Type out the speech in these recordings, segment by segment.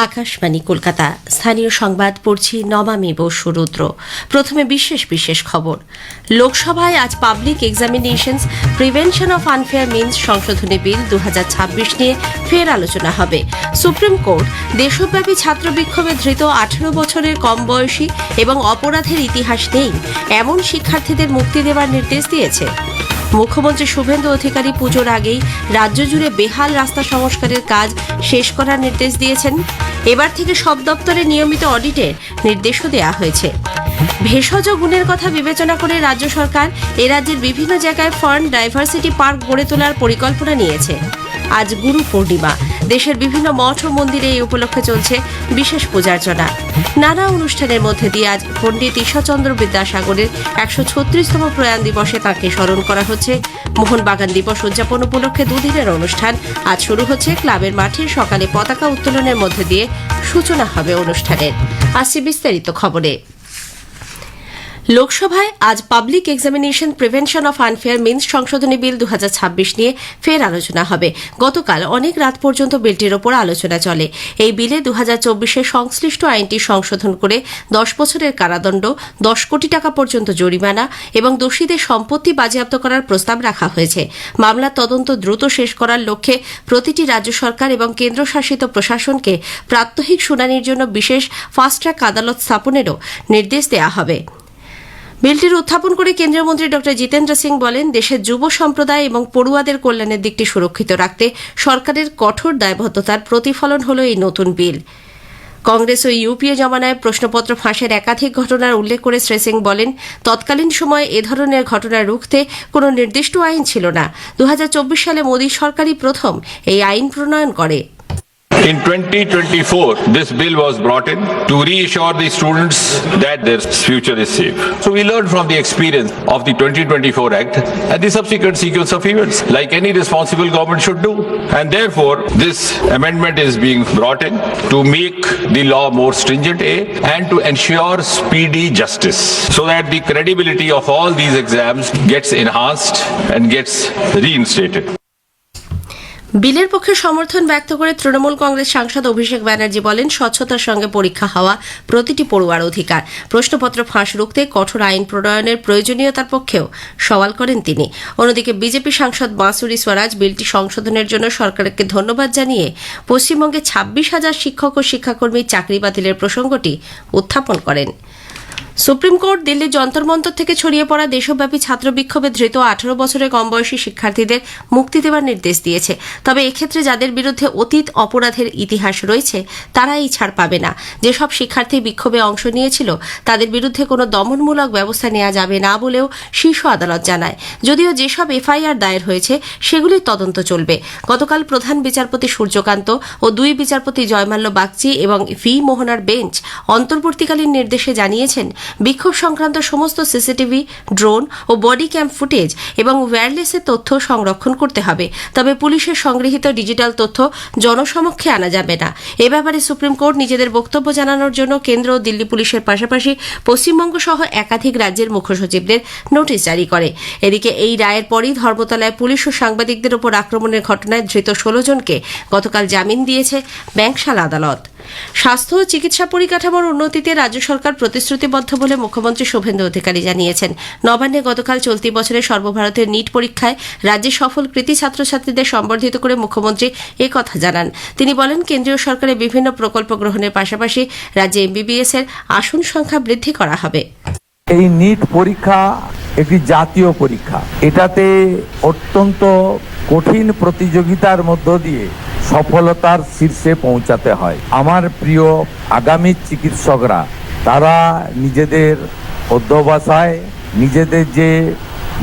আকাশবাণী কলকাতা। স্থানীয় সংবাদ পড়ছি নমামি বসু রুদ্র। প্রথমে বিশেষ খবর। লোকসভায় আজ public examinations prevention of unfair means সংশোধনী বিল 2026 নিয়ে ফের আলোচনা হবে। সুপ্রিম কোর্ট দেশব্যাপী ছাত্র বিক্ষোভে ধৃত 18 বছরের কম বয়সী এবং অপরাধের ইতিহাস নেই এমন শিক্ষার্থীদের মুক্তি দেওয়ার নির্দেশ দিয়েছে। মুখ্যমন্ত্রী শুভেন্দু অধিকারী পুজোর আগেই রাজ্য জুড়ে বেহাল রাস্তা সংস্কারের কাজ শেষ করার নির্দেশ দিয়েছেন। এবার থেকে সব দপ্তরে নিয়মিত অডিটের নির্দেশও দেওয়া হয়েছে। ভেষজ গুণের কথা বিবেচনা করে রাজ্য সরকার এ রাজ্যের বিভিন্ন জায়গায় ফার্ন ডাইভার্সিটি পার্ক গড়ে তোলার পরিকল্পনা নিয়েছে। আজ গুরু পূর্ণিমা। দেশের বিভিন্ন মঠ ও মন্দিরে এই উপলক্ষে চলছে বিশেষ পূজার্চনা। নানা অনুষ্ঠানের মধ্যে দিয়ে আজ পণ্ডিত ঈশ্বরচন্দ্র বিদ্যাসাগরের 136তম প্রয়াণ দিবসে তাঁকে স্মরণ করা হচ্ছে। মোহনবাগান দিবস উদযাপন উপলক্ষে দুদিনের অনুষ্ঠান আজ শুরু হচ্ছে ক্লাবের মাঠে। সকালে পতাকা উত্তোলনের মধ্যে দিয়ে সূচনা হবে অনুষ্ঠানের। আসছি বিস্তারিত খবরে। লোকসভায় আজ public examination prevention of unfair means সংশোধনী বিল 2026 নিয়ে ফের আলোচনা হবে। গতকাল অনেক রাত পর্যন্ত বিলটির ওপর আলোচনা চলে। এই বিলে 2024-এ সংশ্লিষ্ট আইনটি সংশোধন করে 10 বছরের কারাদণ্ড, 10 কোটি টাকা পর্যন্ত জরিমানা এবং দোষীদের সম্পত্তি বাজেয়াপ্ত করার প্রস্তাব রাখা হয়েছে। মামলার তদন্ত দ্রুত শেষ করার লক্ষ্যে প্রতিটি রাজ্য সরকার এবং কেন্দ্রশাসিত প্রশাসনকে প্রাত্যহিক শুনানির জন্য বিশেষ ফাস্ট ট্র্যাক আদালত স্থাপনেরও নির্দেশ দেওয়া হবে। বিলটির উত্থাপন করে কেন্দ্রীয় মন্ত্রী ড জিতেন্দ্র সিং বলেন, দেশের যুব সম্প্রদায় এবং পড়ুয়াদের কল্যাণের দিকটি সুরক্ষিত রাখতে সরকারের কঠোর দায়বদ্ধতার প্রতিফলন হল এই নতুন বিল। কংগ্রেস ও ইউপিএ জমানায় প্রশ্নপত্র ফাঁসের একাধিক ঘটনার উল্লেখ করে শ্রী সিং বলেন, তৎকালীন সময়ে এ ধরনের ঘটনা রুখতে কোনো নির্দিষ্ট আইন ছিল না। 2024 সালে মোদী সরকারই প্রথম এই আইন প্রণয়ন করে। In 2024, this bill was brought in to reassure the students that their future is safe. So we learned from the experience of the 2024 Act and the subsequent sequence of events, like any responsible government should do. And therefore, this amendment is being brought in to make the law more stringent, and to ensure speedy justice, so that the credibility of all these exams gets enhanced and gets reinstated. বিলের পক্ষে সমর্থন ব্যক্ত করে তৃণমূল কংগ্রেস সাংসদ অভিষেক ব্যানার্জি বলেন, স্বচ্ছতার সঙ্গে পরীক্ষা হওয়া প্রতিটি পড়ুয়ার অধিকার। প্রশ্নপত্র ফাঁস রুখতে কঠোর আইন প্রণয়নের প্রয়োজনীয়তার পক্ষেও সওয়াল করেন তিনি। অন্যদিকে বিজেপি সাংসদ বাঁসুরি স্বরাজ বিলটি সংশোধনের জন্য সরকারকে ধন্যবাদ জানিয়ে পশ্চিমবঙ্গে 26,000 শিক্ষক ও শিক্ষাকর্মীর চাকরি বাতিলের প্রসঙ্গটি উত্থাপন করেন। সুপ্রিম কোর্ট দিল্লির যন্তর মন্তর থেকে ছড়িয়ে পড়া দেশব্যাপী ছাত্র বিক্ষোভে ধৃত 18 বছরের কম বয়সী শিক্ষার্থীদের মুক্তি দেওয়ার নির্দেশ দিয়েছে। তবে এক্ষেত্রে যাদের বিরুদ্ধে অতীত অপরাধের ইতিহাস রয়েছে তারা এই ছাড় পাবে না। যেসব শিক্ষার্থী বিক্ষোভে অংশ নিয়েছিল তাদের বিরুদ্ধে কোনো দমনমূলক ব্যবস্থা নেওয়া যাবে না বলেও শীর্ষ আদালত জানায়। যদিও যেসব এফআইআর দায়ের হয়েছে সেগুলির তদন্ত চলবে। গতকাল প্রধান বিচারপতি সূর্যকান্ত ও 2 বিচারপতি জয়মাল্য বাগচি এবং ভি মোহনার বেঞ্চ অন্তর্বর্তীকালীন নির্দেশে জানিয়েছেন, বিক্ষোভ সংক্রান্ত সমস্ত সিসিটিভি, ড্রোন ও বডি ক্যাম ফুটেজ এবং ওয়্যারলেসের তথ্য সংরক্ষণ করতে হবে। তবে পুলিশের সংগৃহীত ডিজিটাল তথ্য জনসমক্ষে আনা যাবে না। এ ব্যাপারে সুপ্রিম কোর্ট নিজেদের বক্তব্য জানানোর জন্য কেন্দ্র ও দিল্লি পুলিশের পাশাপাশি পশ্চিমবঙ্গ সহ একাধিক রাজ্যের মুখ্য সচিবদের নোটিশ জারি করে। এদিকে এই রায়ের পরই ধর্মতলায় পুলিশ ও সাংবাদিকদের ওপর আক্রমণের ঘটনায় ধৃত 16 জনকে গতকাল জামিন দিয়েছে ব্যাংকশাল আদালত। স্বাস্থ্য ও চিকিৎসা পরিকাঠামোর উন্নতিতে রাজ্য সরকার প্রতিশ্রুতিবদ্ধ বলে মুখ্যমন্ত্রী শুভেন্দু অধিকারী জানিয়েছেন। নবান্নে গতকাল চলতি বছরের সর্বভারতীয় নিট পরীক্ষায় রাজ্যের সফল কৃতী ছাত্রছাত্রীদের সম্বর্ধিত করে মুখ্যমন্ত্রী এ কথা জানান। তিনি বলেন, কেন্দ্রীয় সরকারের বিভিন্ন প্রকল্প গ্রহণের পাশাপাশি রাজ্যে এমবিবিএস এর আসন সংখ্যা বৃদ্ধি করা হবে। এই নিট পরীক্ষা একটি জাতীয় পরীক্ষা। এটাতে অত্যন্ত কঠিন প্রতিযোগিতার মধ্য দিয়ে সফলতার শীর্ষে পৌঁছাতে হয়। আমার প্রিয় আগামী চিকিৎসকরা তারা নিজেদের অধ্যবসায়, নিজেদের যে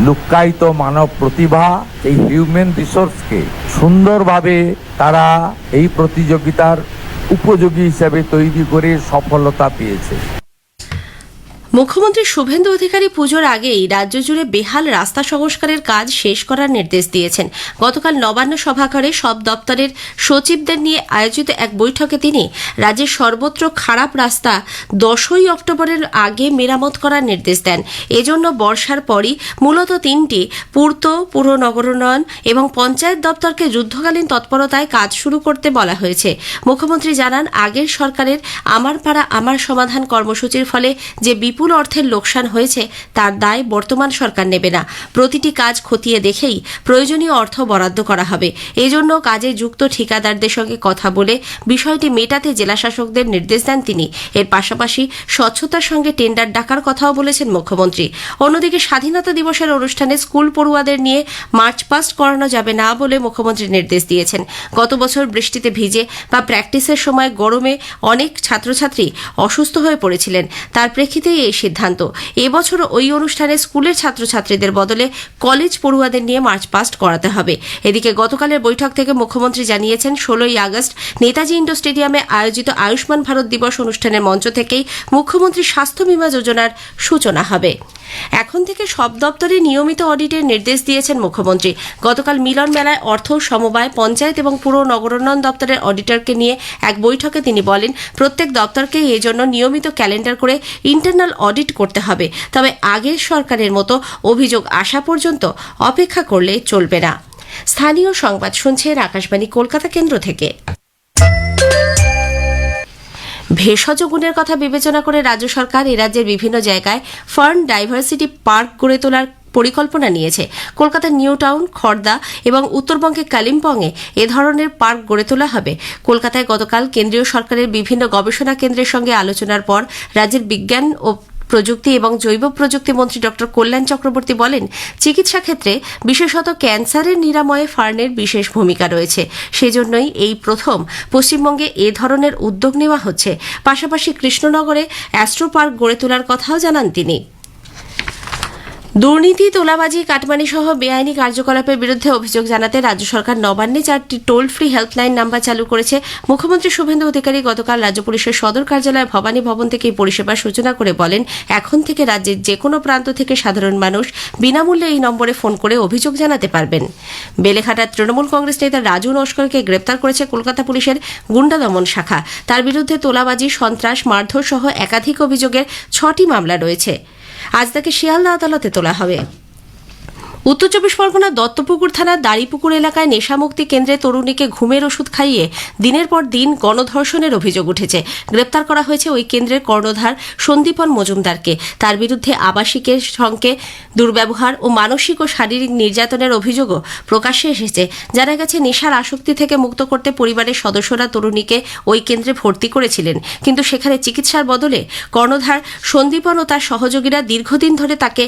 লুক্কায়িত মানব প্রতিভা, এই হিউম্যান রিসোর্সকে সুন্দরভাবে তারা এই প্রতিযোগিতার উপযোগী হিসাবে তৈরি করে সফলতা পেয়েছে। মুখ্যমন্ত্রী শুভেন্দু অধিকারী পুজোর আগেই রাজ্য জুড়ে বেহাল রাস্তা সংস্কারের কাজ শেষ করার নির্দেশ দিয়েছেন। গতকাল নবান্ন সভাঘরে সব দপ্তরের সচিবদের নিয়ে আয়োজিত এক বৈঠকে তিনি রাজ্যের সর্বত্র খারাপ রাস্তা 10ই অক্টোবরের আগে মেরামত করার নির্দেশ দেন। এজন্য বর্ষার পরই মূলত 3টি পূর্ত, পুর নগরোন্নয়ন এবং পঞ্চায়েত দপ্তরকে যুদ্ধকালীন তৎপরতায় কাজ শুরু করতে বলা হয়েছে। মুখ্যমন্ত্রী জানান, আগের সরকারের আমার পাড়া আমার সমাধান কর্মসূচির ফলে যে বিপুল অর্থের লোকসান হয়েছে তার দায় বর্তমান সরকার নেবে না। প্রতিটি কাজ খতিয়ে দেখেই প্রয়োজনীয় অর্থ বরাদ্দ করা হবে। এজন্য কাজে যুক্ত ঠিকাদারদের সঙ্গে কথা বলে বিষয়টি মেটাতে জেলাশাসকদের নির্দেশ দেন তিনি। এর পাশাপাশি স্বচ্ছতার সঙ্গে টেন্ডার ডাকার কথাও বলেছেন মুখ্যমন্ত্রী। অন্যদিকে স্বাধীনতা দিবসের অনুষ্ঠানে স্কুল পড়ুয়াদের নিয়ে মার্চ পাস্ট করানো যাবে না বলে মুখ্যমন্ত্রী নির্দেশ দিয়েছেন। গত বছর বৃষ্টিতে ভিজে বা প্র্যাকটিসের সময় গরমে অনেক ছাত্রছাত্রী অসুস্থ হয়ে পড়েছিলেন। তার প্রেক্ষিতেই এই সিদ্ধান্ত। এবছর ওই অনুষ্ঠানে স্কুলের ছাত্রছাত্রীদের বদলে কলেজ পড়ুয়াদের নিয়ে মার্চ পাস্ট করাতে হবে। এদিকে গতকালের বৈঠক থেকে মুখ্যমন্ত্রী জানিয়েছেন, 16ই আগস্ট নেতাজি ইন্ডোর স্টেডিয়ামে আয়োজিত আয়ুষ্মান ভারত দিবস অনুষ্ঠানের মঞ্চ থেকেই মুখ্যমন্ত্রী স্বাস্থ্য বীমা যোজনার সূচনা হবে। এখন থেকে সব দপ্তরে নিয়মিত অডিটের নির্দেশ দিয়েছেন মুখ্যমন্ত্রী। গতকাল মিলন মেলায় অর্থ, সমবায়, পঞ্চায়েত এবং পুর নগরোন্নয়ন দপ্তরের অডিটরকে নিয়ে এক বৈঠকে তিনি বলেন, প্রত্যেক দপ্তরকে এজন্য নিয়মিত ক্যালেন্ডার করে ইন্টারনাল অডিট করতে হবে। তবে আগের সরকারের মতো অভিযোগ আসা পর্যন্ত অপেক্ষা করলে চলবে না। স্থানীয় সংবাদ শুনছেন আকাশবাণী কলকাতা কেন্দ্র থেকে। ভেষজ গুণের কথা বিবেচনা করে রাজ্য সরকার এ রাজ্যের বিভিন্ন জায়গায় ফার্ন ডাইভার্সিটি পার্ক গড়ে তোলার পরিকল্পনা নিয়েছে। কলকাতার নিউ টাউন, খড়দা এবং উত্তরবঙ্গের কালিম্পংয়ে এ ধরনের পার্ক গড়ে তোলা হবে। কলকাতায় গতকাল কেন্দ্রীয় সরকারের বিভিন্ন গবেষণা কেন্দ্রের সঙ্গে আলোচনার পর রাজ্যের বিজ্ঞান ও প্রযুক্তি এবং জৈব প্রযুক্তি মন্ত্রী ডক্টর কল্যাণ চক্রবর্তী বলেন, চিকিৎসা ক্ষেত্রে বিশেষত ক্যান্সারের নিরাময়ে ফার্নের বিশেষ ভূমিকা রয়েছে। সেজন্যই এই প্রথম পশ্চিমবঙ্গে এ ধরনের উদ্যোগ নেওয়া হচ্ছে। পাশাপাশি কৃষ্ণনগরে অ্যাস্ট্রো পার্ক গড়ে তোলার কথাও জানান তিনি। দুর্নীতি, তোলাবাজি, কাটমানি সহ বেআইনি কার্যকলাপের বিরুদ্ধে অভিযোগ জানাতে রাজ্য সরকার নবান্নে 4টি টোল ফ্রি হেল্পলাইন নাম্বার চালু করেছে। মুখ্যমন্ত্রী শুভেন্দু অধিকারী গতকাল রাজ্য পুলিশের সদর কার্যালয় ভবানী ভবন থেকে এই পরিষেবার সূচনা করে বলেন, এখন থেকে রাজ্যের যে কোনো প্রান্ত থেকে সাধারণ মানুষ বিনামূল্যে এই নম্বরে ফোন করে অভিযোগ জানাতে পারবেন। বেলেঘাটার তৃণমূল কংগ্রেস নেতা রাজু নস্করকে গ্রেপ্তার করেছে কলকাতা পুলিশের গুন্ডা দমন শাখা। তার বিরুদ্ধে তোলাবাজি, সন্ত্রাস, মারধর সহ একাধিক অভিযোগের 6টি মামলা রয়েছে। আজ তাকে শিয়ালদা আদালতে তোলা হবে। উত্তর চব্বিশ পরগনার দত্তপুকুর থানার দাড়িপুকুর এলাকায় নেশামুক্তি কেন্দ্রে তরুণীকে ঘুমের ওষুধ খাইয়ে দিনের পর দিন গণধর্ষণের অভিযোগ উঠেছে। গ্রেপ্তার করা হয়েছে ওই কেন্দ্রের কর্ণধার সন্দীপন মজুমদারকে। তার বিরুদ্ধে আবাসিকের সঙ্গে দুর্ব্যবহার ও মানসিক ও শারীরিক নির্যাতনের অভিযোগও প্রকাশ্যে এসেছে। জানা গেছে, নেশার আসক্তি থেকে মুক্ত করতে পরিবারের সদস্যরা তরুণীকে ওই কেন্দ্রে ভর্তি করেছিলেন, কিন্তু সেখানে চিকিৎসার বদলে কর্ণধার সন্দীপন ও তার সহযোগীরা দীর্ঘদিন ধরে তাকে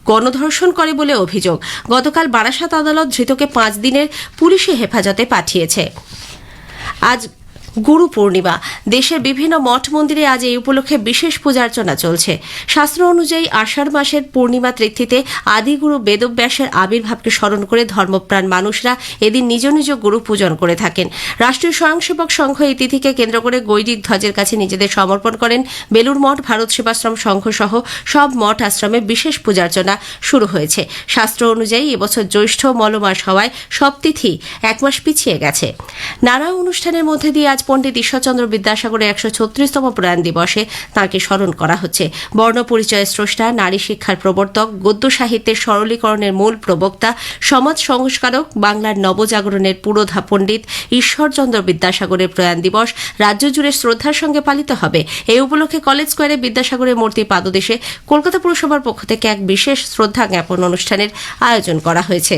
গণধর্ষণ করে বলে অভিযোগ। গতকাল বারাসাত আদালত ধৃতকে 5 দিনের পুলিশি হেফাজতে পাঠিয়েছে। আজ গুরু পূর্ণিমা। দেশের বিভিন্ন মঠ মন্দিরে আজ এই উপলক্ষে বিশেষ পূজার্চনা চলছে। শাস্ত্র অনুযায়ী আষাঢ় মাসের পূর্ণিমা তিথিতে আদিগুরু বেদব্যাসের আবির্ভাবকে স্মরণ করে ধর্মপ্রাণ মানুষরা এদিন নিজ নিজ গুরু পূজন করে থাকেন। রাষ্ট্রীয় স্বয়ংসেবক সংঘ এই তিথিকে কেন্দ্র করে গৈরিক ধ্বজের কাছে নিজেদের সমর্পণ করেন। বেলুর মঠ, ভারত সেবাশ্রম সংঘ সহ সব মঠ আশ্রমে বিশেষ পূজার্চনা শুরু হয়েছে। শাস্ত্র অনুযায়ী এবছর জ্যৈষ্ঠ মলমাস হওয়ায় সব তিথি 1 মাস পিছিয়ে গেছে। নানা অনুষ্ঠানের মধ্যে দিয়ে আজ পণ্ডিত ঈশ্বরচন্দ্র বিদ্যাসাগরের 136তম প্রয়াণ দিবসে তাঁকে স্মরণ করা হচ্ছে। বর্ণ পরিচয়ের স্রষ্টা, নারী শিক্ষার প্রবর্তক, গদ্য সাহিত্যের সরলীকরণের মূল প্রবক্তা, সমাজ সংস্কারক, বাংলার নবজাগরণের পুরোধা পণ্ডিত ঈশ্বরচন্দ্র বিদ্যাসাগরের প্রয়াণ দিবস রাজ্য জুড়ে শ্রদ্ধার সঙ্গে পালিত হবে। এই উপলক্ষে কলেজ স্কোয়ারে বিদ্যাসাগরের মূর্তি পাদদেশে কলকাতা পুরসভার পক্ষ থেকে এক বিশেষ শ্রদ্ধা জ্ঞাপন অনুষ্ঠানের আয়োজন করা হয়েছে।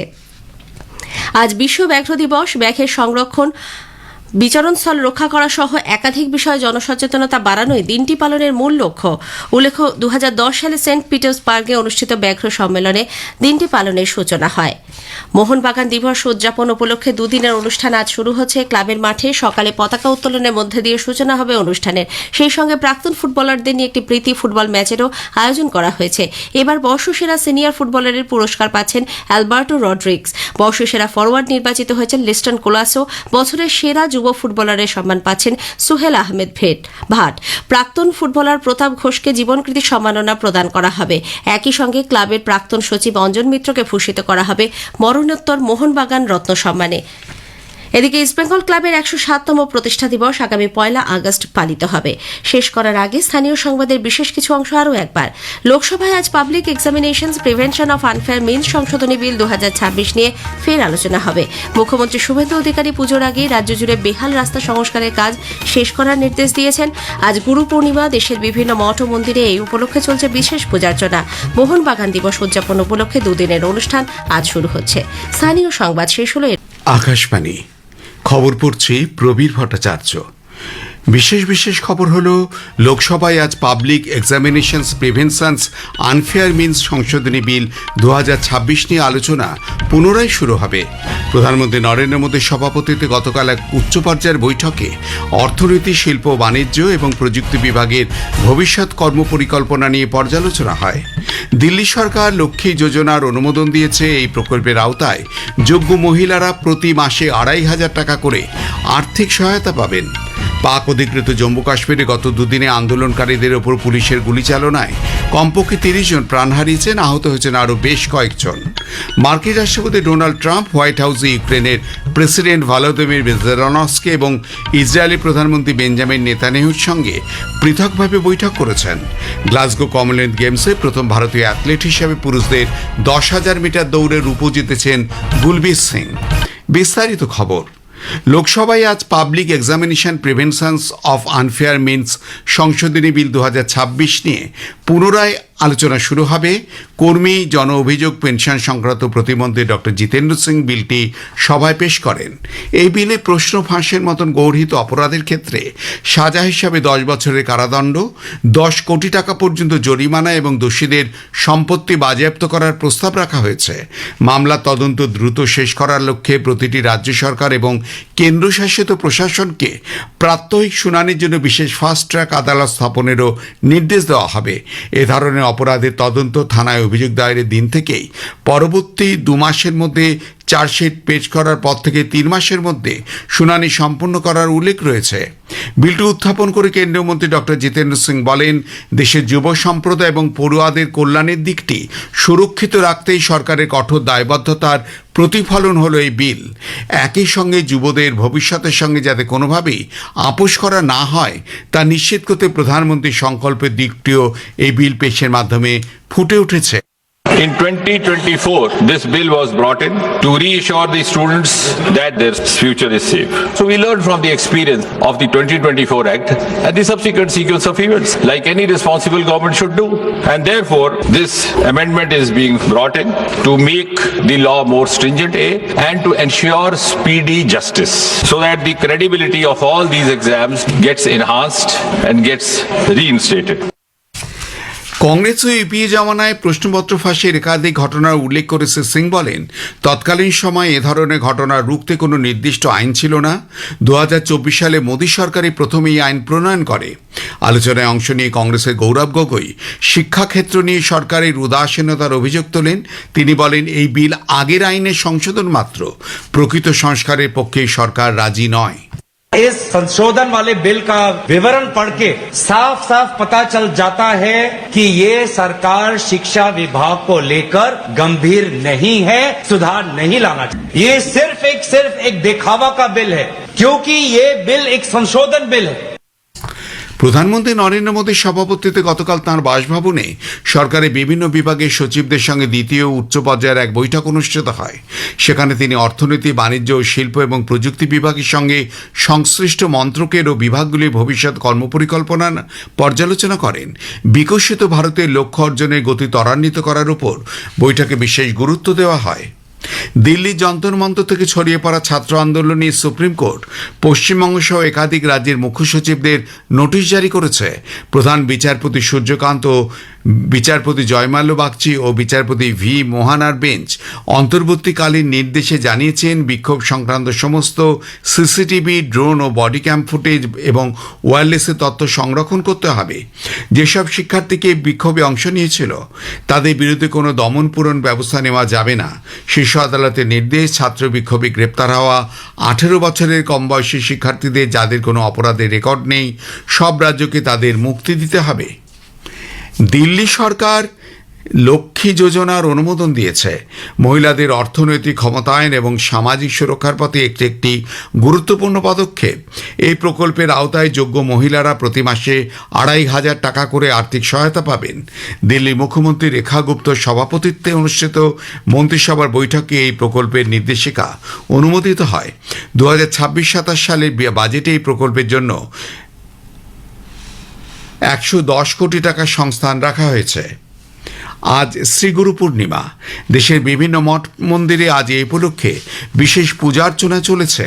আজ বিশ্ব ব্যাঘ্র দিবস। ব্যাঘের সংরক্ষণ, বিচরণস্থল রক্ষা করা সহ একাধিক বিষয়ে জনসচেতনতা বাড়ানোই দিনটি পালনের মূল লক্ষ্য। উল্লেখ্য, 2010 সালে সেন্ট পিটার্সবার্গে অনুষ্ঠিত ব্যাঘ্র সম্মেলনে দিনটি পালনের সূচনা হয়। মোহনবাগান দিবস উদযাপন উপলক্ষে 2 দিনের অনুষ্ঠান আজ শুরু হচ্ছে। ক্লাবের মাঠে সকালে পতাকা উত্তোলনের মধ্যে দিয়ে সূচনা হবে অনুষ্ঠানের। সেই সঙ্গে প্রাক্তন ফুটবলারদের নিয়ে একটি প্রীতি ফুটবল ম্যাচেরও আয়োজন করা হয়েছে। এবার বর্ষসেরা সিনিয়র ফুটবলারের পুরস্কার পাচ্ছেন অ্যালবার্টো রড্রিগস। বর্ষসেরা ফরওয়ার্ড নির্বাচিত হয়েছেন লিস্টন কোলাসো। বছরের সেরা যুব ফুটবলারের সম্মান পাচ্ছেন সুহেল আহমেদ ভাট। প্রাক্তন ফুটবলার প্রতাপ ঘোষকে জীবনকৃতি সম্মাননা প্রদান করা হবে। একই সঙ্গে ক্লাবের প্রাক্তন সচিব অঞ্জন মিত্রকে ভূষিত করা হবে মরণোত্তর মোহনবাগান রত্ন সম্মানে। এদিকে ইস্টবেঙ্গল ক্লাবের 107তম প্রতিষ্ঠা দিবস আগামী 1 আগস্ট পালিত হবে। শেষ করার আগে স্থানীয় সংবাদের বিশেষ কিছু অংশ আরও একবার। লোকসভায় আজ public examinations prevention of unfair means সংশোধনী বিল 2026 নিয়ে ফের আলোচনা হবে। মুখ্যমন্ত্রী শুভেন্দু অধিকারী পুজোর আগেই রাজ্য জুড়ে বেহাল রাস্তা সংস্কারের কাজ শেষ করার নির্দেশ দিয়েছেন। আজ গুরু পূর্ণিমা, দেশের বিভিন্ন মঠ ও মন্দিরে এই উপলক্ষে চলছে বিশেষ পূজার্চনা। মোহনবাগান দিবস উদযাপন উপলক্ষে দুদিনের অনুষ্ঠান আজ শুরু হচ্ছে। স্থানীয় সংবাদ শেষ হলো। আকাশবাণী খবর পড়ছি প্রবীর ভট্টাচার্য। বিশেষ খবর হলো, লোকসভায় আজ পাবলিক এক্সামিনেশনস প্রিভেনশনস আনফেয়ার মিনস সংশোধনী বিল 2026 নিয়ে আলোচনা পুনরায় শুরু হবে। প্রধানমন্ত্রী নরেন্দ্র মোদীর সভাপতিত্বে গতকাল এক উচ্চ পর্যায়ের বৈঠকে অর্থনীতি, শিল্প, বাণিজ্য এবং প্রযুক্তি বিভাগের ভবিষ্যৎ কর্মপরিকল্পনা নিয়ে পর্যালোচনা হয়। দিল্লি সরকার লক্ষ্মী যোজনার অনুমোদন দিয়েছে। এই প্রকল্পের আওতায় যোগ্য মহিলারা প্রতি মাসে 2,500 টাকা করে আর্থিক সহায়তা পাবেন। পাক অধিকৃত জম্মু কাশ্মীরে গত দুদিনে আন্দোলনকারীদের ওপর পুলিশের গুলিচালনায় কমপক্ষে 30 জন প্রাণ হারিয়েছেন, আহত হয়েছেন আরও বেশ কয়েকজন। মার্কিন রাষ্ট্রপতি ডোনাল্ড ট্রাম্প হোয়াইট হাউসে ইউক্রেনের প্রেসিডেন্ট ভলোদিমির জেলেনস্কি এবং ইসরায়েলি প্রধানমন্ত্রী বেঞ্জামিন নেতানিয়াহুর সঙ্গে পৃথকভাবে বৈঠক করেছেন। গ্লাসগো কমনওয়েলথ গেমসে প্রথম ভারতীয় অ্যাথলেট হিসেবে পুরুষদের 10,000 মিটার দৌড়ে রূপো জিতেছেন গুলবীর সিং। বিস্তারিত খবর। লোকসভায় আজ public examination preventions of unfair means সংশোধনী বিল 2026 নিয়ে পুনরায় আলোচনা শুরু হবে। কর্মী, জন অভিযোগ, পেনশন সংক্রান্ত প্রতিমন্ত্রী ডক্টর জিতেন্দ্র সিং বিলটি সভায় পেশ করেন। এই বিলে প্রশ্ন ফাঁসের মতন গৌরহিত অপরাধের ক্ষেত্রে সাজা হিসাবে 10 বছরের কারাদণ্ড, 10 কোটি টাকা পর্যন্ত জরিমানা এবং দোষীদের সম্পত্তি বাজেয়াপ্ত করার প্রস্তাব রাখা হয়েছে। মামলা তদন্ত দ্রুত শেষ করার লক্ষ্যে প্রতিটি রাজ্য সরকার এবং কেন্দ্রশাসিত প্রশাসনকে প্রাত্যহিক শুনানির জন্য বিশেষ ফাস্ট ট্র্যাক আদালত স্থাপনেরও নির্দেশ দেওয়া হবে। এ ধরনের অপরাধের তদন্ত থানায় অভিযোগ দায়েরের দিন থেকেই পরবর্তী 2 মাসের মধ্যে চার্জশিট পেশ করার পর থেকে 3 মাসের মধ্যে শুনানি সম্পন্ন করার উল্লেখ রয়েছে। বিলটি উত্থাপন করে কেন্দ্রীয় মন্ত্রী ডক্টর জিতেন্দ্র সিং বলেন, দেশের যুব সম্প্রদায় এবং পড়ুয়াদের কল্যাণের দিকটি সুরক্ষিত রাখতেই সরকারের কঠোর দায়বদ্ধতার প্রতিফলন হলো এই বিল। একই সঙ্গে যুবদের ভবিষ্যতের সঙ্গে যাতে কোনোভাবেই আপোষ করা না হয় তা নিশ্চিত করতে প্রধানমন্ত্রীর সংকল্পের দিকটিও এই বিল পেশের মাধ্যমে ফুটে উঠেছে। In 2024, this bill was brought in to reassure the students that their future is safe. So we learned from the experience of the 2024 Act and the subsequent sequence of events, like any responsible government should do. And therefore, this amendment is being brought in to make the law more stringent, and to ensure speedy justice, so that the credibility of all these exams gets enhanced and gets reinstated. Congress ও ইউপিএ জমানায় প্রশ্নপত্র ফাঁসের একাধিক ঘটনার উল্লেখ করে শ্রী সিং বলেন, তৎকালীন সময় এ ধরনের ঘটনা রুখতে কোনো নির্দিষ্ট আইন ছিল না। 2024 সালে মোদী সরকারই প্রথম এই আইন প্রণয়ন করে। আলোচনায় অংশ নিয়ে কংগ্রেসের গৌরব গগৈ শিক্ষাক্ষেত্র নিয়ে সরকারের উদাসীনতার অভিযোগ তোলেন। তিনি বলেন, এই বিল আগের আইনের সংশোধন মাত্র, প্রকৃত সংস্কারের পক্ষে সরকার রাজি নয়। इस संशोधन वाले बिल का विवरण पढ़ के साफ साफ पता चल जाता है कि ये सरकार शिक्षा विभाग को लेकर गंभीर नहीं है, सुधार नहीं लाना चाहिए। ये सिर्फ एक दिखावा का बिल है, क्योंकि ये बिल एक संशोधन बिल है। প্রধানমন্ত্রী নরেন্দ্র মোদীর সভাপতিত্বে গতকাল তাঁর বাসভবনে সরকারের বিভিন্ন বিভাগের সচিবদের সঙ্গে দ্বিতীয় উচ্চ পর্যায়ের এক বৈঠক অনুষ্ঠিত হয়। সেখানে তিনি অর্থনীতি, বাণিজ্য, শিল্প এবং প্রযুক্তি বিভাগের সঙ্গে সংশ্লিষ্ট মন্ত্রকের ও বিভাগগুলির ভবিষ্যৎ কর্মপরিকল্পনা পর্যালোচনা করেন। বিকশিত ভারতের লক্ষ্য অর্জনের গতি ত্বরান্বিত করার উপর বৈঠকে বিশেষ গুরুত্ব দেওয়া হয়। দিল্লির যন্তর মন্তর থেকে ছড়িয়ে পড়া ছাত্র আন্দোলন নিয়ে সুপ্রিম কোর্ট পশ্চিমবঙ্গ সহ একাধিক রাজ্যের মুখ্য সচিবদের নোটিশ জারি করেছে। প্রধান বিচারপতি সূর্যকান্ত ও বিচারপতি জয়মাল্য বাগচি ও বিচারপতি ভি মোহানার বেঞ্চ অন্তর্বর্তীকালীন নির্দেশে জানিয়েছেন, বিক্ষোভ সংক্রান্ত সমস্ত সিসিটিভি, ড্রোন ও বডি ক্যাম ফুটেজ এবং ওয়্যারলেসের তথ্য সংরক্ষণ করতে হবে। যেসব শিক্ষার্থীকে বিক্ষোভে অংশ নিয়েছিল তাদের বিরুদ্ধে কোনো দমনপূরণ ব্যবস্থা নেওয়া যাবে না। শীর্ষ আদালতের নির্দেশ, ছাত্র বিক্ষোভে গ্রেপ্তার হওয়া 18 বছরের কম বয়সী শিক্ষার্থীদের যাদের কোনো অপরাধের রেকর্ড নেই সব রাজ্যকে তাদের মুক্তি দিতে হবে। দিল্লি সরকার লক্ষ্মী যোজনার অনুমোদন দিয়েছে। মহিলাদের অর্থনৈতিক ক্ষমতায়ন এবং সামাজিক সুরক্ষার পথে একটি গুরুত্বপূর্ণ পদক্ষেপ। এই প্রকল্পের আওতায় যোগ্য মহিলারা প্রতি মাসে 2,500 টাকা করে আর্থিক সহায়তা পাবেন। দিল্লির মুখ্যমন্ত্রী রেখা গুপ্তর সভাপতিত্বে অনুষ্ঠিত মন্ত্রিসভার বৈঠকে এই প্রকল্পের নির্দেশিকা অনুমোদিত হয়। 2026-27 সালের বাজেটে এই প্রকল্পের জন্য 110 কোটি টাকা সংস্থান রাখা হয়েছে। আজ শ্রীগুরু পূর্ণিমা। দেশের বিভিন্ন মঠ মন্দিরে আজ এই উপলক্ষে বিশেষ পূজার্চনা চলেছে।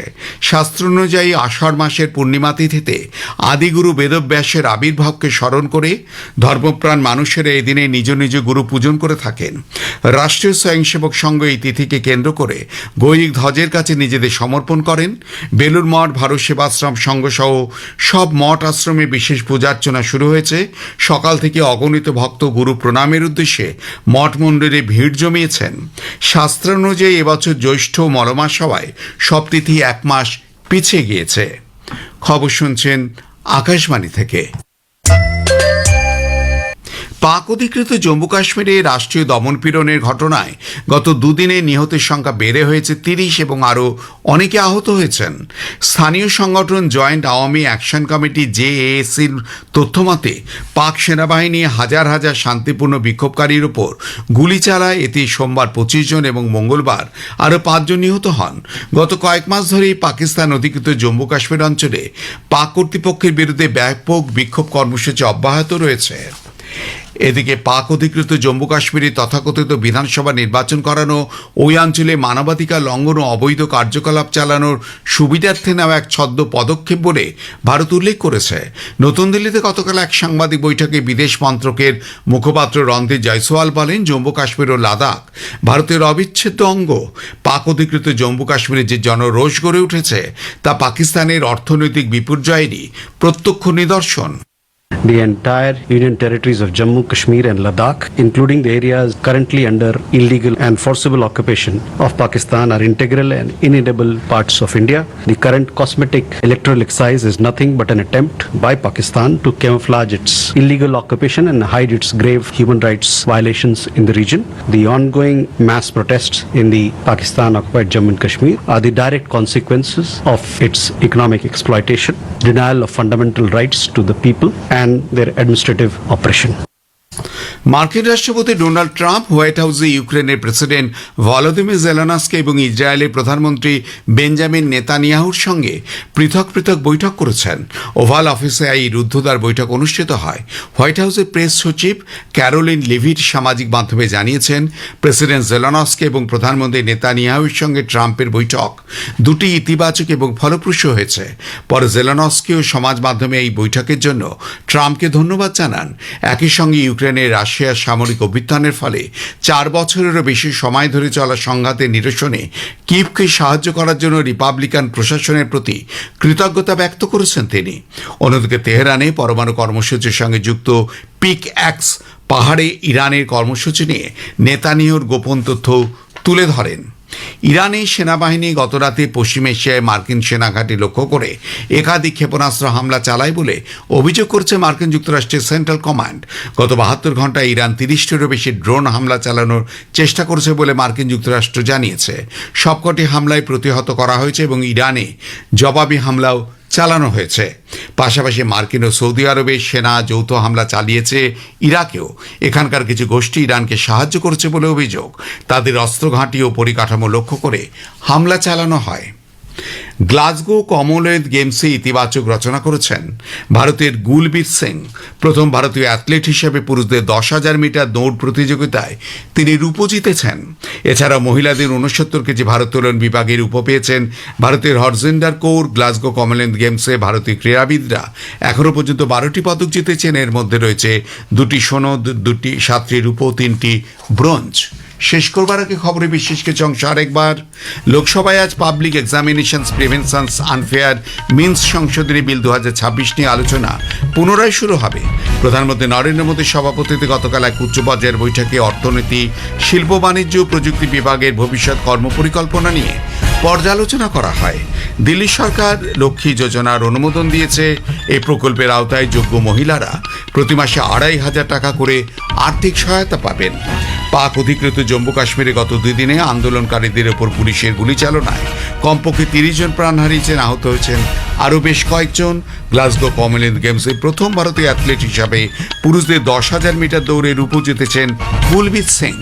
শাস্ত্র অনুযায়ী আষাঢ় মাসের পূর্ণিমা তিথিতে আদিগুরু বেদব্যাসের আবির্ভাবকে স্মরণ করে ধর্মপ্রাণ মানুষেরা এই দিনে নিজ নিজ গুরু পূজন করে থাকেন। রাষ্ট্রীয় স্বয়ংসেবক সংঘ এই তিথিকে কেন্দ্র করে গৈরিক ধ্বজের কাছে নিজেদের সমর্পণ করেন। বেলুর মঠ, ভারত সেবাশ্রম সংঘ সহ সব মঠ আশ্রমে বিশেষ পূজার্চনা শুরু হয়েছে। সকাল থেকে অগণিত ভক্ত গুরু প্রণামের উদ্দেশ্যে মঠ মন্দিরে ভিড় জমিয়েছেন। শাস্ত্রানুযায়ী এবছর জ্যৈষ্ঠ মলমাস হওয়ায় সব তিথি 1 মাস পিছিয়ে গিয়েছে। খবর শুনছেন আকাশবাণী থেকে। পাক অধিকৃত জম্মু কাশ্মীরে রাষ্ট্রীয় দমনপীড়নের ঘটনায় গত দুদিনে নিহতের সংখ্যা বেড়ে হয়েছে 30 এবং আরও অনেকে আহত হয়েছেন। স্থানীয় সংগঠন জয়েন্ট আওয়ামী অ্যাকশন কমিটি জেএএসির তথ্যমতে পাক সেনাবাহিনী হাজার হাজার শান্তিপূর্ণ বিক্ষোভকারীর উপর গুলি চালায়। এতে সোমবার 25 জন এবং মঙ্গলবার আরও 5 জন নিহত হন। গত কয়েক মাস ধরেই পাকিস্তান অধিকৃত জম্মু কাশ্মীর অঞ্চলে পাক কর্তৃপক্ষের বিরুদ্ধে ব্যাপক বিক্ষোভ কর্মসূচি অব্যাহত রয়েছে। এদিকে পাক অধিকৃত জম্মু কাশ্মীরে তথাকথিত বিধানসভা নির্বাচন করানো, ওই অঞ্চলে মানবাধিকার লঙ্ঘন ও অবৈধ কার্যকলাপ চালানোর সুবিধার্থে নেওয়া এক ছদ্ম পদক্ষেপ বলে ভারত উল্লেখ করেছে। নতুন দিল্লিতে গতকাল এক সাংবাদিক বৈঠকে বিদেশ মন্ত্রকের মুখপাত্র রণধীর জয়সওয়াল বলেন, জম্মু কাশ্মীর ও লাদাখ ভারতের অবিচ্ছেদ্য অঙ্গ। পাক অধিকৃত জম্মু কাশ্মীরে যে জনরোষ গড়ে উঠেছে তা পাকিস্তানের অর্থনৈতিক বিপর্যয়েরই প্রত্যক্ষ নিদর্শন। The entire Union territories of Jammu, Kashmir and Ladakh, including the areas currently under illegal and forcible occupation of Pakistan, are integral and inedible parts of India. The current cosmetic electoral exercise is nothing but an attempt by Pakistan to camouflage its illegal occupation and hide its grave human rights violations in the region. The ongoing mass protests in the Pakistan-occupied Jammu and Kashmir are the direct consequences of its economic exploitation, denial of fundamental rights to the people, and their administrative oppression. মার্কিন রাষ্ট্রপতি Donald Trump white হাউসে ইউক্রেনের president Volodymyr Zelensky এবং ইসরায়েলের প্রধানমন্ত্রী Benjamin নেতানিয়াহুর সঙ্গে পৃথক পৃথক বৈঠক করেছেন। ওভাল অফিসে এই রুদ্ধদ্বার বৈঠক অনুষ্ঠিত হয়। হোয়াইট হাউসের প্রেস সচিব ক্যারোলিন লিভিট সামাজিক মাধ্যমে জানিয়েছেন, প্রেসিডেন্ট জেলেনস্কি এবং প্রধানমন্ত্রী নেতানিয়াহুর সঙ্গে ট্রাম্পের বৈঠক দুটি ইতিবাচক এবং ফলপ্রসূ হয়েছে। পরে জেলেনস্কিও সমাজ মাধ্যমে এই বৈঠকের জন্য ট্রাম্পকে ধন্যবাদ জানান। একই সঙ্গে ইউক্রেনের রাশিয়ার সামরিক অভ্যুত্থানের ফলে 4 বছরেরও বেশি সময় ধরে চলা সংঘাতের নিরসনে কিভকে সাহায্য করার জন্য রিপাবলিকান প্রশাসনের প্রতি কৃতজ্ঞতা ব্যক্ত করেছেন তিনি। অন্যদিকে তেহরানে পরমাণু কর্মসূচির সঙ্গে যুক্ত পিক অ্যাক্স পাহাড়ে ইরানের কর্মসূচি নিয়ে নেতানিয়াহুর গোপন তথ্য তুলে ধরেন। ইরানে সেনাবাহিনী গতরাতে পশ্চিম এশিয়ায় মার্কিন সেনাঘাঁটি লক্ষ্য করে একাধিক ক্ষেপণাস্ত্র হামলা চালায় বলে অভিযোগ করেছে মার্কিন যুক্তরাষ্ট্রের সেন্ট্রাল কমান্ড। গত 72 ঘন্টায় ইরান 30টিরও বেশি ড্রোন হামলা চালানোর চেষ্টা করেছে বলে মার্কিন যুক্তরাষ্ট্র জানিয়েছে। সবকটি হামলায় প্রতিহত করা হয়েছে এবং ইরানে জবাবি হামলাও চালানো হয়েছে। পাশাপাশি মার্কিন ও সৌদি আরবে সেনা যৌথ হামলা চালিয়েছে ইরাকেও। এখানকার কিছু গোষ্ঠী ইরানকে সাহায্য করেছে বলে অভিযোগ। তাদের অস্ত্র ঘাঁটি ও পরিকাঠামো লক্ষ্য করে হামলা চালানো হয়। গ্লাসগো কমনওয়েলথ গেমসে ইতিবাচক রচনা করেছেন ভারতের গুলবীর সিং। প্রথম ভারতীয় অ্যাথলেট হিসেবে পুরুষদের 10,000 মিটার দৌড় প্রতিযোগিতায় তিনি রূপো জিতেছেন। এছাড়া মহিলাদের 69 কেজি ভারোত্তোলন বিভাগে রূপো পেয়েছেন ভারতের হরজিন্দর কৌর। গ্লাসগো কমনওয়েলথ গেমসে ভারতীয় ক্রীড়াবিদরা এখনও পর্যন্ত 12টি পদক জিতেছেন। এর মধ্যে রয়েছে 2টি সোনা, 7টি রূপো, 3টি ব্রোঞ্জ। শেষ করবার আগে খবরে বিশেষ কিছু অংশ আরেকবার। লোকসভায় আজ পাবলিক এক্সামিনেশনস প্রিভেনশনস আনফেয়ার মিন্স সংশোধনী বিল 2026 নিয়ে আলোচনা পুনরায় শুরু হবে। প্রধানমন্ত্রী নরেন্দ্র মোদীর সভাপতিত্বে গতকাল এক উচ্চ পর্যায়ের বৈঠকে অর্থনীতি, শিল্প, বাণিজ্য ও প্রযুক্তি বিভাগের ভবিষ্যৎ কর্মপরিকল্পনা নিয়ে পর্যালোচনা করা হয়। দিল্লি সরকার লক্ষ্মী যোজনার অনুমোদন দিয়েছে। এই প্রকল্পের আওতায় যোগ্য মহিলারা প্রতি মাসে 2,500 টাকা করে আর্থিক সহায়তা পাবেন। পাক অধিকৃত জম্মু কাশ্মীরে গত 2 দিনে আন্দোলনকারীদের ওপর পুলিশের গুলিচালনায় কমপক্ষে 30 জন প্রাণ হারিয়েছেন, আহত হয়েছেন আরও বেশ কয়েকজন। গ্লাসগো কমনওয়েলথ গেমসে প্রথম ভারতীয় অ্যাথলেট হিসাবে পুরুষদের 10,000 মিটার দৌড়ে রূপো জিতেছেন কুলবীর সিং।